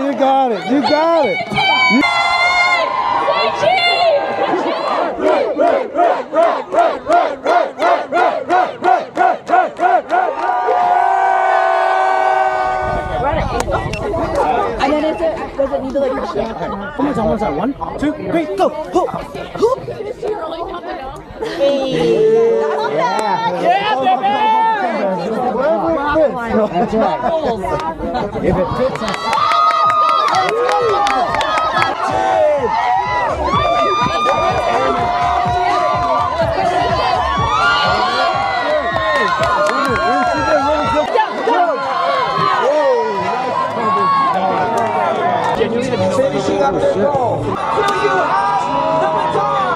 go. You got it. You got it. And then does it need to like push it? One more time. 1, 2, 3, go. Hoop. Hoop. Hey. Yeah, baby. That's right. If it fits. Finishing up their goal. Till you have the baton.